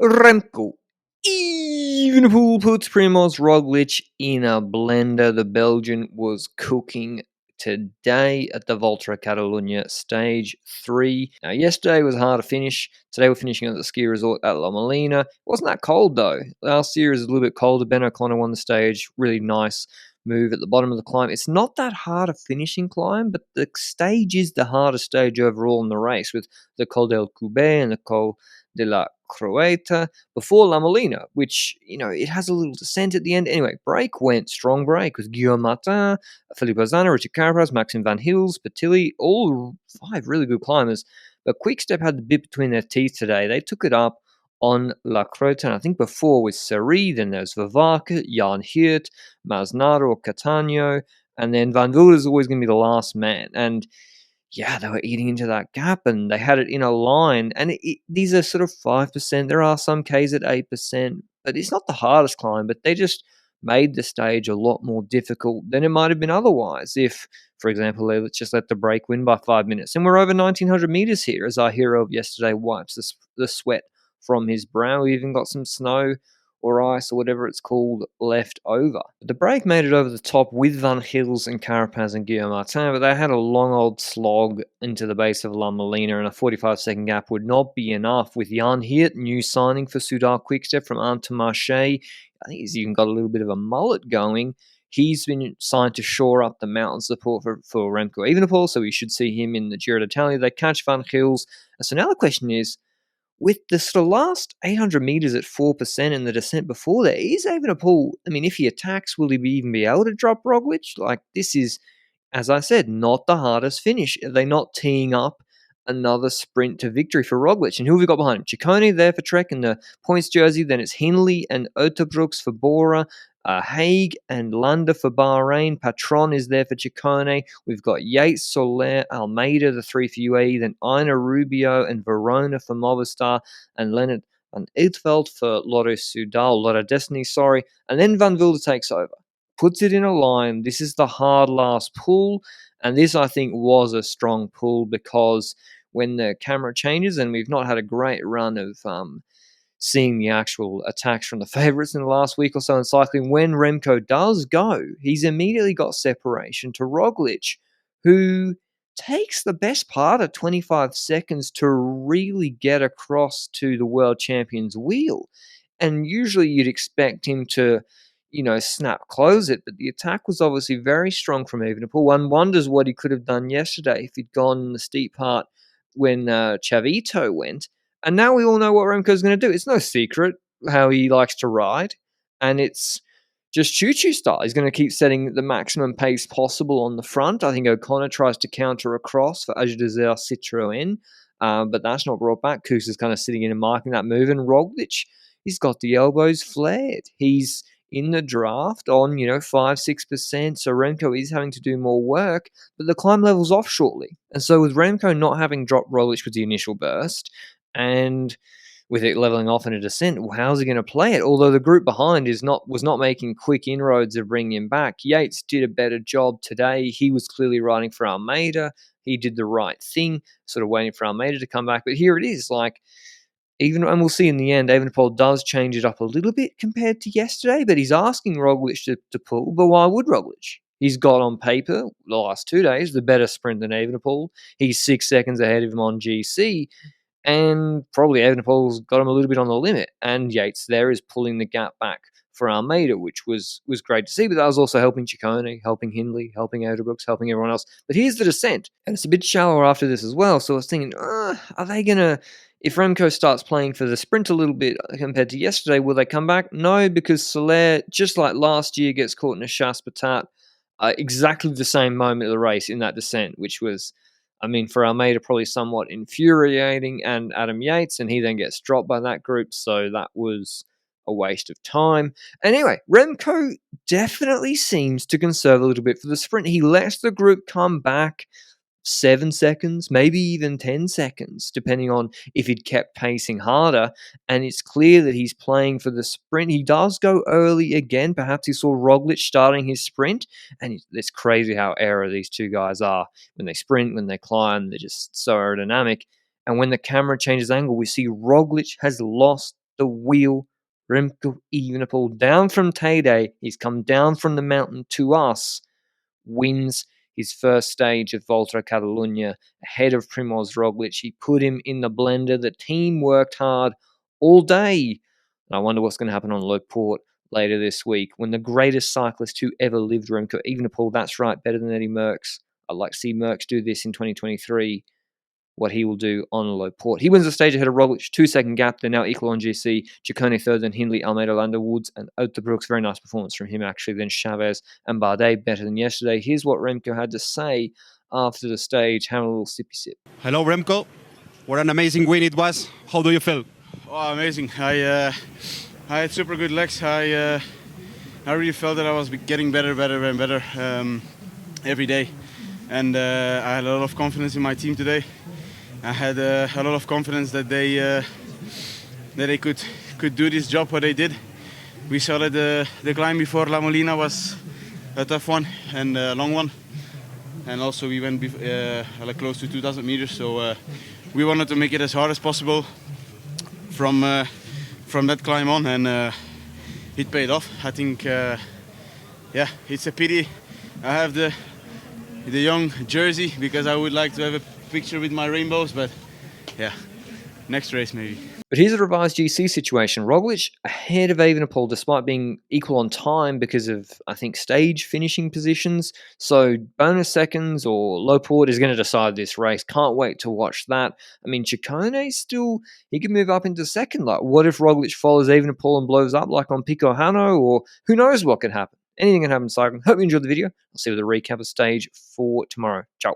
Remco. Evenpoel puts Primoz Roglic in a blender. The Belgian was cooking today at the Volta Catalunya stage 3. Now, yesterday was hard to finish. Today we're finishing at the ski resort at La Molina. It wasn't that cold though. Last year is a little bit colder. Ben O'Connor won the stage. Really nice move at the bottom of the climb. It's not that hard a finishing climb, but the stage is the hardest stage overall in the race, with the Col del Cube and the Col de la Croeta before La Molina, which, it has a little descent at the end. Anyway, break went strong break with Guillaume Martin, Philippe Ozana, Richard Carapaz, Maxim Van Hills, Patilli, all 5 really good climbers. But Quickstep had the bit between their teeth today. They took it up on La Croeta, and I think before with Seri, then there's Vavaka, Jan Hirt, Masnada Catano, and then Van Wilder is always going to be the last man. And yeah, they were eating into that gap, and they had it in a line. And these are sort of 5%. There are some Ks at 8%, but it's not the hardest climb. But they just made the stage a lot more difficult than it might have been otherwise if, for example, they just let the break win by 5 minutes. And we're over 1,900 meters here as our hero of yesterday wipes the sweat from his brow. We even got some snow or ice or whatever it's called left over. The break made it over the top with Van Hills and Carapaz and Guillaume Martin, but they had a long old slog into the base of La Molina, and a 45-second gap would not be enough. With Jan Hirt, new signing for Soudal Quickstep from Intermarché, I think he's even got a little bit of a mullet going. He's been signed to shore up the mountain support for Remco Evenepoel, so we should see him in the Giro d'Italia. They catch Van Hills. So now the question is, with the sort of last 800 meters at 4% and the descent before there, is Evenepoel, if he attacks, will he even be able to drop Roglic? This is, as I said, not the hardest finish. Are they not teeing up another sprint to victory for Roglic? And who have we got behind him? Ciccone there for Trek in the points jersey. Then it's Hindley and Uterbrooks for Bora. Haig and Landa for Bahrain. Patron is there for Ciccone. We've got Yates, Soler, Almeida, the 3 for UAE. Then Ina Rubio and Verona for Movistar. And Leonard Van Eitveld for Lotto Soudal, Lotto Destiny, sorry. And then Van Wilder takes over. Puts it in a line. This is the hard last pull. And this, I think, was a strong pull because when the camera changes, and we've not had a great run of seeing the actual attacks from the favourites in the last week or so in cycling, when Remco does go, he's immediately got separation to Roglic, who takes the best part of 25 seconds to really get across to the world champion's wheel. And usually you'd expect him to, snap close it, but the attack was obviously very strong from Evenepoel. One wonders what he could have done yesterday if he'd gone in the steep part when Chavito went. And now we all know what Remco's going to do. It's no secret how he likes to ride, and it's just choo-choo style. He's going to keep setting the maximum pace possible on the front. I think O'Connor tries to counter across for Age Desert Citroën, but that's not brought back. Kuss is kind of sitting in and marking that move, and Roglic, he's got the elbows flared. He's in the draft on, 5-6%, so Remco is having to do more work, but the climb level's off shortly. And so with Remco not having dropped Roglic with the initial burst, and with it leveling off in a descent, how's he going to play it? Although the group behind was not making quick inroads of bringing him back. Yates did a better job today. He was clearly riding for Almeida. He did the right thing, sort of waiting for Almeida to come back. But here it is, and we'll see in the end, Evenepoel does change it up a little bit compared to yesterday, but he's asking Roglic to pull. But why would Roglic? He's got on paper, the last 2 days, the better sprint than Evenepoel. He's 6 seconds ahead of him on GC. And probably Evenepoel's got him a little bit on the limit. And Yates there is pulling the gap back for Almeida, which was great to see. But that was also helping Ciccone, helping Hindley, helping Uterbrooks, helping everyone else. But here's the descent. And it's a bit shallower after this as well. So I was thinking, are they going to... If Remco starts playing for the sprint a little bit compared to yesterday, will they come back? No, because Soler, just like last year, gets caught in a chasse patate exactly the same moment of the race in that descent, which was... for Almeida, probably somewhat infuriating, and Adam Yates, and he then gets dropped by that group, so that was a waste of time. Anyway, Remco definitely seems to conserve a little bit for the sprint. He lets the group come back 7 seconds, maybe even 10 seconds, depending on if he'd kept pacing harder. And it's clear that he's playing for the sprint. He does go early again. Perhaps he saw Roglic starting his sprint. And it's crazy how aero these two guys are. When they sprint, when they climb, they're just so aerodynamic. And when the camera changes angle, we see Roglic has lost the wheel. Remco Evenpoel down from Tade. He's come down from the mountain to us. Wins his first stage of Volta Catalunya ahead of Primoz Roglic. He put him in the blender. The team worked hard all day. And I wonder what's going to happen on Le Port later this week when the greatest cyclist who ever lived, Remco Evenepoel, that's right, better than Eddie Merckx. I'd like to see Merckx do this in 2023, what he will do on Le Port. He wins the stage ahead of Roglic, 2-second gap. They're now equal on GC. Ciccone third, then Hindley, Almeida, Landa, Woods, and Uterbrooks. Very nice performance from him, actually. Then Chavez and Bardet, better than yesterday. Here's what Remco had to say after the stage. Have a little sippy sip. Hello, Remco. What an amazing win it was. How do you feel? Oh, amazing. I had super good legs. I really felt that I was getting better and better every day. And I had a lot of confidence in my team today. I had a lot of confidence that they could do this job what they did. We saw that the climb before La Molina was a tough one and a long one, and also we went like close to 2,000 meters. So we wanted to make it as hard as possible from that climb on, and it paid off. I think, yeah, it's a pity I have the young jersey because I would like to have a picture with my rainbows, but yeah, next race maybe. But here's a revised GC situation. Roglic ahead of Evenepoel despite being equal on time because of, I think, stage finishing positions. So bonus seconds or Le Port is going to decide this race. Can't wait to watch that. I mean, Ciccone still, he can move up into second. Like, what if Roglic follows Evenepoel and blows up like on Pico Hano? Or who knows what could happen? Anything can happen in cycling. Hope you enjoyed the video. I'll see you with a recap of stage 4 tomorrow. Ciao.